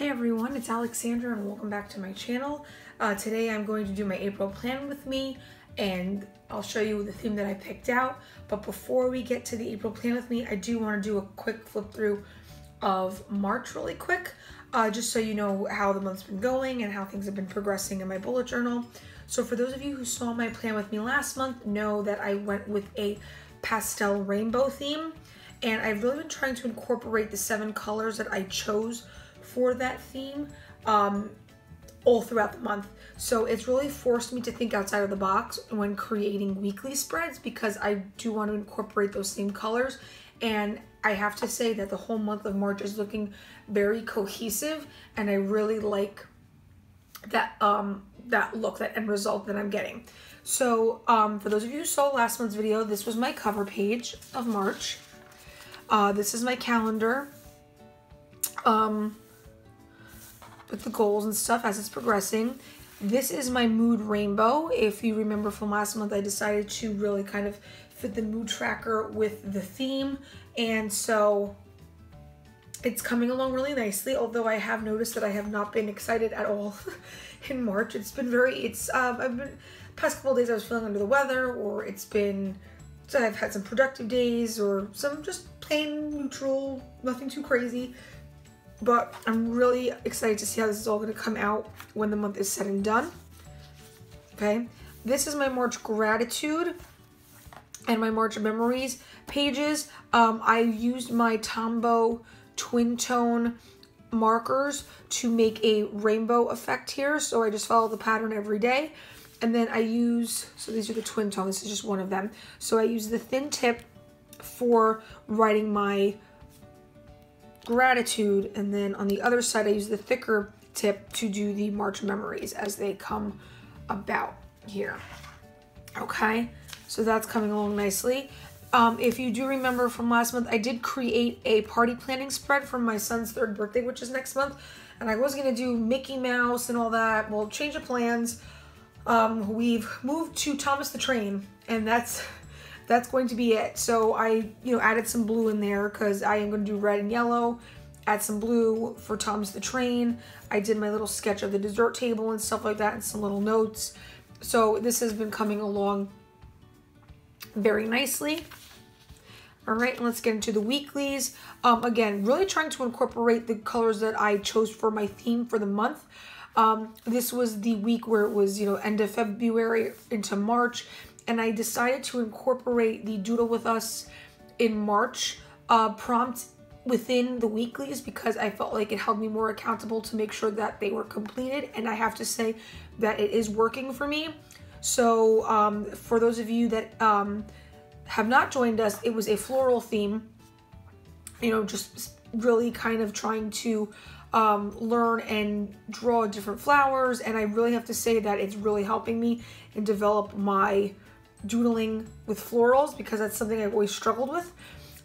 Hey everyone, it's Alexandra and welcome back to my channel. Today I'm going to do my April plan with me and I'll show you the theme that I picked out. But before we get to the April plan with me, I do want to do a quick flip through of March really quick, just so you know how the month's been going and how things have been progressing in my bullet journal. So for those of you who saw my plan with me last month, know that I went with a pastel rainbow theme, and I've really been trying to incorporate the 7 colors that I chose for that theme all throughout the month. So it's really forced me to think outside of the box when creating weekly spreads, because I do want to incorporate those same colors. And I have to say that the whole month of March is looking very cohesive, and I really like that that look, that end result that I'm getting. So for those of you who saw last month's video, this was my cover page of March. This is my calendar with the goals and stuff as it's progressing. This is my mood rainbow. If you remember from last month, I decided to really kind of fit the mood tracker with the theme, and so it's coming along really nicely, although I have noticed that I have not been excited at all in March. It's been I've been, past couple of days I was feeling under the weather, or so I've had some productive days, or some just plain neutral, nothing too crazy. But I'm really excited to see how this is all going to come out when the month is said and done. Okay, this is my March gratitude and my March memories pages. I used my Tombow twin tone markers to make a rainbow effect here. So I just follow the pattern every day. And then so these are the twin tone, this is just one of them. So I use the thin tip for writing my gratitude, and then on the other side I use the thicker tip to do the March memories as they come about here. Okay, so that's coming along nicely. If you do remember from last month, I did create a party planning spread for my son's 3rd birthday, which is next month, and I was gonna do Mickey Mouse and all that. Well, change of plans. We've moved to Thomas the Train, and that's going to be it. So I, added some blue in there because I am going to do red and yellow, add some blue for Thomas the Train. I did my little sketch of the dessert table and stuff like that, and some little notes. So this has been coming along very nicely. All right, let's get into the weeklies. Again, really trying to incorporate the colors that I chose for my theme for the month. This was the week where it was, end of February into March, and I decided to incorporate the Doodle With Us in March prompt within the weeklies, because I felt like it held me more accountable to make sure that they were completed, and I have to say that it is working for me. So for those of you that have not joined us, it was a floral theme, just really kind of trying to learn and draw different flowers, and I really have to say that it's really helping me and develop my doodling with florals, because that's something I've always struggled with.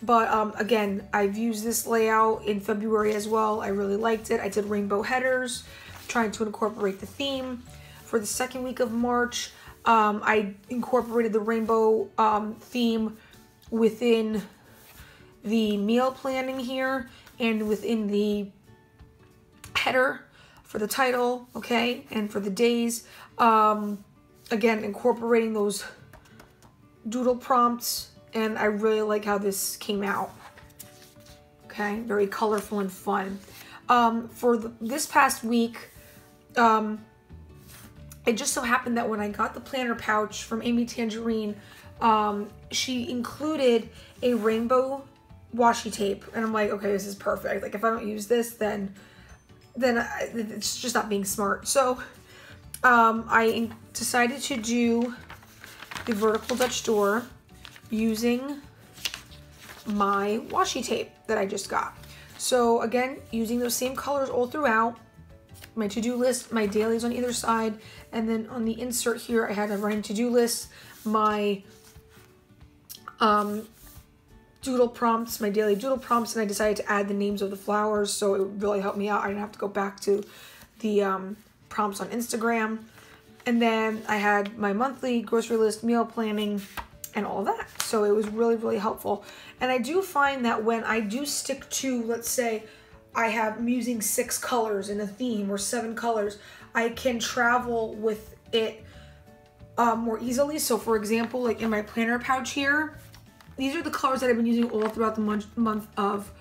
But again, I've used this layout in February as well. I really liked it. I did rainbow headers, trying to incorporate the theme. For the 2nd week of March, I incorporated the rainbow theme within the meal planning here, and within the header for the title, okay, and for the days. Again, incorporating those doodle prompts, and I really like how this came out. Okay, very colorful and fun. For this past week, it just so happened that when I got the planner pouch from Amy Tangerine, she included a rainbow washi tape, and I'm like, okay, this is perfect. Like, if I don't use this, then it's just not being smart. So I decided to do the vertical Dutch door using my washi tape that I just got. So again, using those same colors all throughout, my to-do list, my dailies on either side, and then on the insert here I had a running to-do list, my doodle prompts, my daily doodle prompts, and I decided to add the names of the flowers, so it really helped me out. I didn't have to go back to the prompts on Instagram. And then I had my monthly grocery list, meal planning, and all that. So it was really, really helpful. And I do find that when I do stick to, let's say, I'm using 6 colors in a theme or 7 colors, I can travel with it more easily. So for example, like in my planner pouch here, these are the colors that I've been using all throughout the month of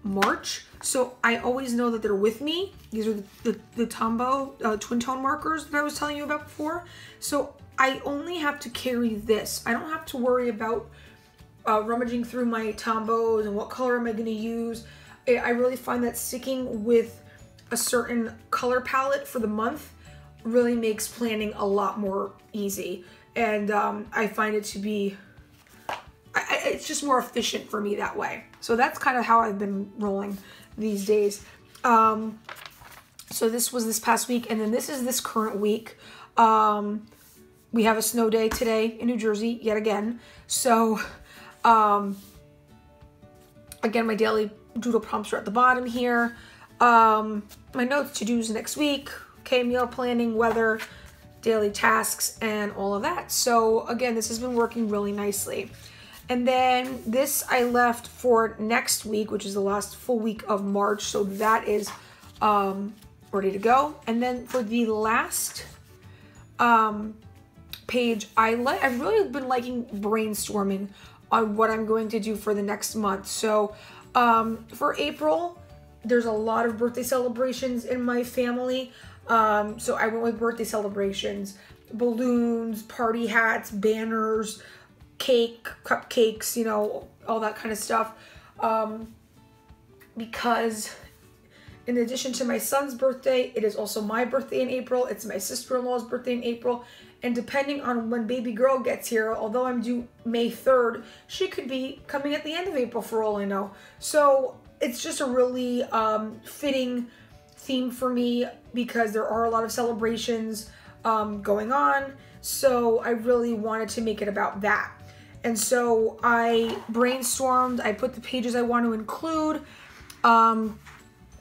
March. So I always know that they're with me. These are the Tombow twin tone markers that I was telling you about before. So I only have to carry this. I don't have to worry about rummaging through my Tombows and what color am I going to use. I really find that sticking with a certain color palette for the month really makes planning a lot more easy. And I find it to be, it's just more efficient for me that way. So that's kind of how I've been rolling these days. So this was this past week, and then this is this current week. We have a snow day today in New Jersey, yet again. So, again, my daily doodle prompts are at the bottom here. My notes, to-dos next week, okay, meal planning, weather, daily tasks, and all of that. So, again, this has been working really nicely. And then this I left for next week, which is the last full week of March. So that is ready to go. And then for the last page, I've really been liking brainstorming on what I'm going to do for the next month. So for April, there's a lot of birthday celebrations in my family. So I went with birthday celebrations, balloons, party hats, banners, cake, cupcakes, you know, all that kind of stuff. Because in addition to my son's birthday, it is also my birthday in April. It's my sister-in-law's birthday in April. And depending on when baby girl gets here, although I'm due May 3rd, she could be coming at the end of April for all I know. So it's just a really fitting theme for me because there are a lot of celebrations going on. So I really wanted to make it about that. And so I brainstormed, I put the pages I want to include,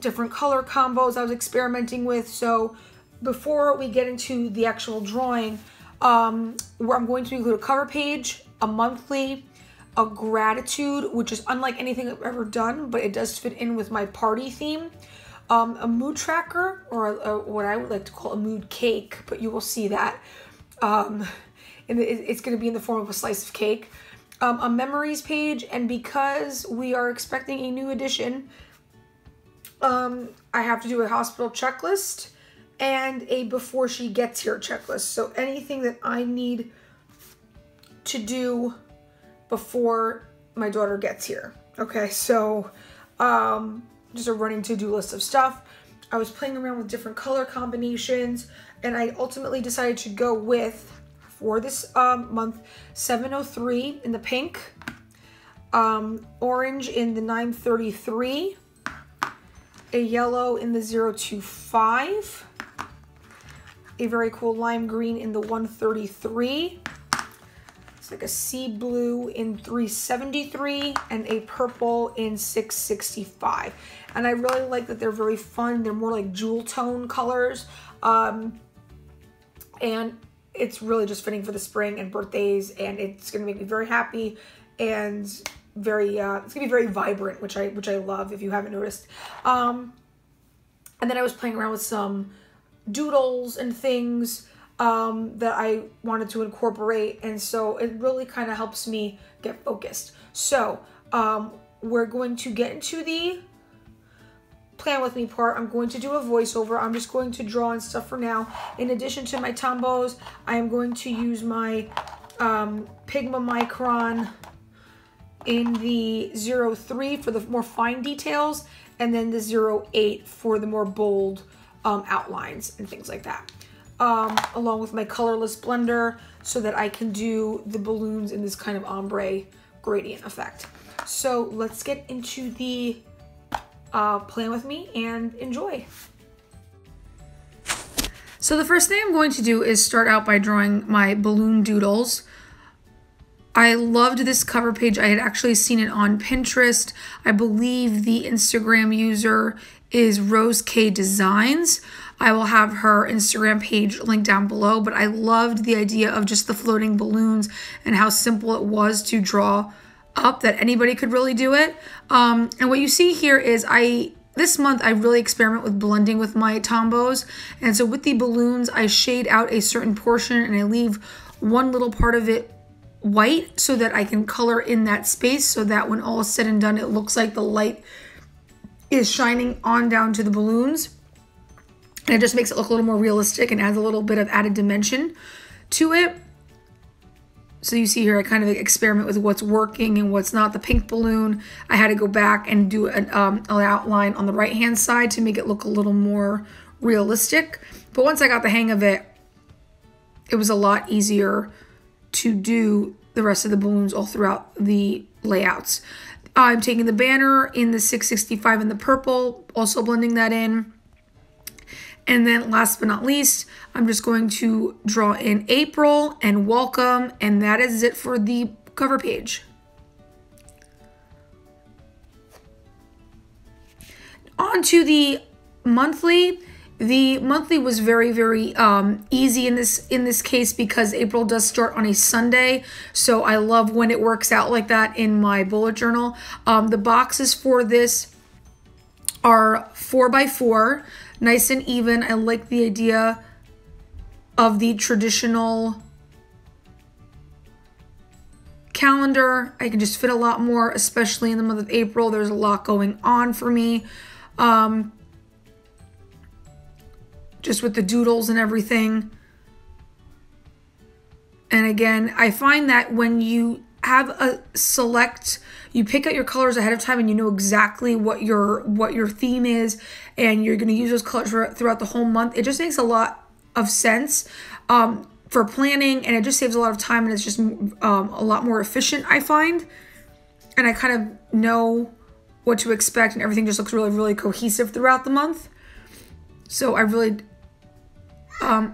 different color combos I was experimenting with. So before we get into the actual drawing, where I'm going to include a cover page, a monthly, a gratitude, which is unlike anything I've ever done, but it does fit in with my party theme, a mood tracker, or what I would like to call a mood cake, but you will see that. And it's going to be in the form of a slice of cake, a memories page, and because we are expecting a new edition, I have to do a hospital checklist and a before she gets here checklist. So anything that I need to do before my daughter gets here. Okay, so just a running to-do list of stuff. I was playing around with different color combinations, and I ultimately decided to go with, for this month, 703 in the pink, orange in the 933, a yellow in the 025, a very cool lime green in the 133, it's like a sea blue in 373, and a purple in 665. And I really like that they're very fun. They're more like jewel tone colors. And it's really just fitting for the spring and birthdays, and it's going to make me very happy and very, it's going to be very vibrant, which I love, if you haven't noticed. And then I was playing around with some doodles and things that I wanted to incorporate, and so it really kind of helps me get focused. So we're going to get into the plan with me part. I'm going to do a voiceover. I'm just going to draw and stuff for now. In addition to my Tombows, I am going to use my Pigma Micron in the 03 for the more fine details, and then the 08 for the more bold outlines and things like that. Along with my colorless blender so that I can do the balloons in this kind of ombre gradient effect. So let's get into the plan with me and enjoy. So the first thing I'm going to do is start out by drawing my balloon doodles. I loved this cover page. I had actually seen it on Pinterest. I believe the Instagram user is Rose K Designs. I will have her Instagram page linked down below, but I loved the idea of just the floating balloons and how simple it was to draw up, that anybody could really do it. And what you see here is this month I really experiment with blending with my Tombows. And so with the balloons, I shade out a certain portion and I leave one little part of it white so that I can color in that space, so that when all is said and done, it looks like the light is shining on down to the balloons. And it just makes it look a little more realistic and adds a little bit of added dimension to it. So you see here, I kind of experiment with what's working and what's not. The pink balloon, I had to go back and do an outline on the right-hand side to make it look a little more realistic. But once I got the hang of it, it was a lot easier to do the rest of the balloons all throughout the layouts. I'm taking the banner in the 665 in the purple, also blending that in. And then last but not least, I'm just going to draw in April and welcome, and that is it for the cover page. On to the monthly. The monthly was very, very easy in this case because April does start on a Sunday. So I love when it works out like that in my bullet journal. The boxes for this are 4x4, nice and even. I like the idea of the traditional calendar. I can just fit a lot more, especially in the month of April. There's a lot going on for me. Just with the doodles and everything. And again, I find that when you have a select, you pick out your colors ahead of time and you know exactly what your theme is, and you're going to use those colors throughout the whole month. It just makes a lot of sense for planning, and it just saves a lot of time, and it's just a lot more efficient, I find. And I kind of know what to expect, and everything just looks really, really cohesive throughout the month. So I really,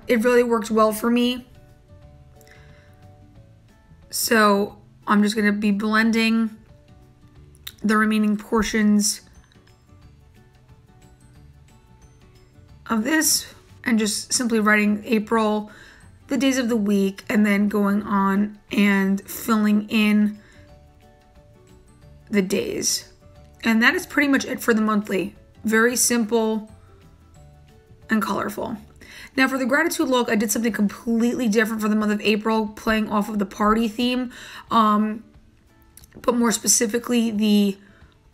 it really worked well for me. So I'm just going to be blending the remaining portions of this and just simply writing April, the days of the week, and then going on and filling in the days. And that is pretty much it for the monthly. Very simple and colorful. Now for the gratitude log, I did something completely different for the month of April, playing off of the party theme, but more specifically the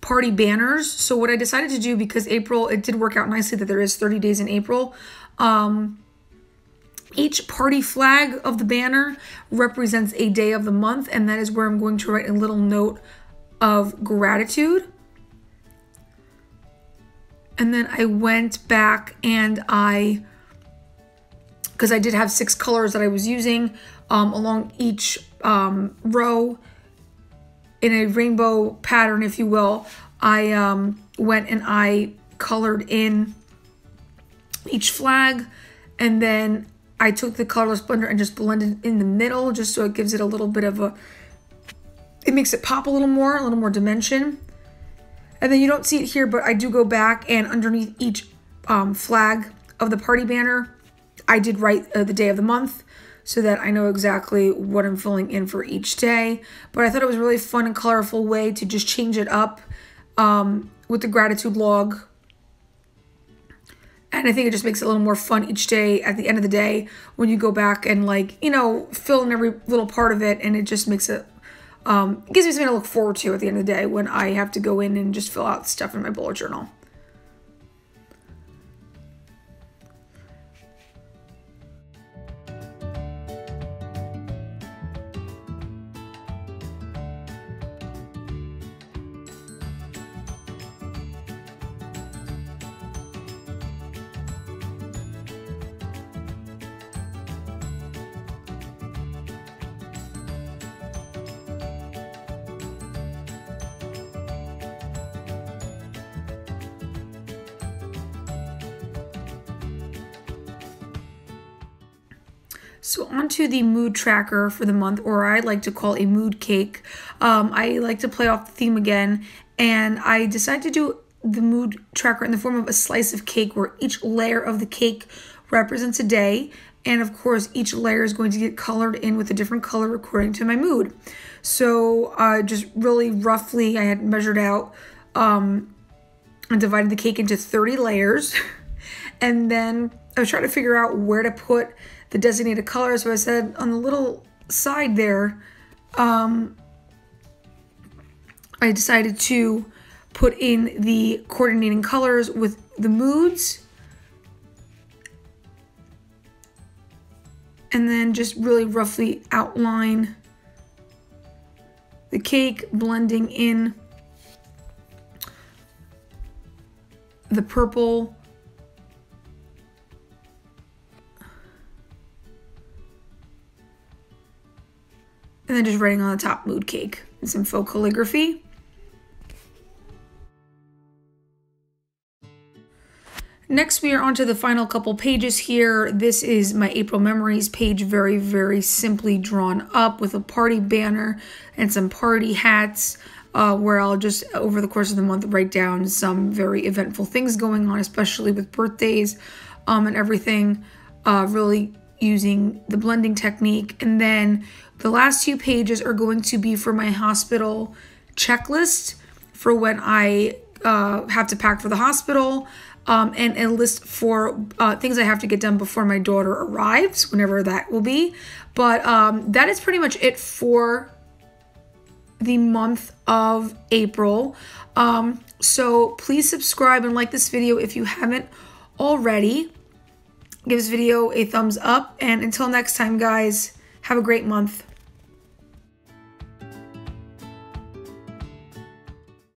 party banners. So what I decided to do, because April, it did work out nicely that there is 30 days in April, each party flag of the banner represents a day of the month, and that is where I'm going to write a little note of gratitude. And then I went back and because I did have 6 colors that I was using along each row in a rainbow pattern, if you will, I went and I colored in each flag, and then I took the colorless blender and just blended in the middle, just so it gives it a little bit of it makes it pop a little more dimension. And then you don't see it here, but I do go back and underneath each flag of the party banner, I did write the day of the month so that I know exactly what I'm filling in for each day. But I thought it was a really fun and colorful way to just change it up with the gratitude log. And I think it just makes it a little more fun each day at the end of the day when you go back and, like, you know, fill in every little part of it, and it just makes it gives me something to look forward to at the end of the day when I have to go in and just fill out stuff in my bullet journal. So onto the mood tracker for the month, or I like to call a mood cake. I like to play off the theme again, and I decided to do the mood tracker in the form of a slice of cake where each layer of the cake represents a day, and of course each layer is going to get colored in with a different color according to my mood. So just really roughly, I had measured out I divided the cake into 30 layers. And then I was trying to figure out where to put the designated color. So I said on the little side there, I decided to put in the coordinating colors with the moods. And then just really roughly outline the cake, blending in the purple. And then just writing on the top mood cake and some faux calligraphy. Next, we are on to the final couple pages here. This is my April Memories page, very, very simply drawn up with a party banner and some party hats, where I'll just, over the course of the month, write down some very eventful things going on, especially with birthdays and everything, really using the blending technique. And then the last 2 pages are going to be for my hospital checklist for when I have to pack for the hospital. And a list for things I have to get done before my daughter arrives, whenever that will be. But that is pretty much it for the month of April. So please subscribe and like this video if you haven't already. Give this video a thumbs up. And until next time, guys, have a great month.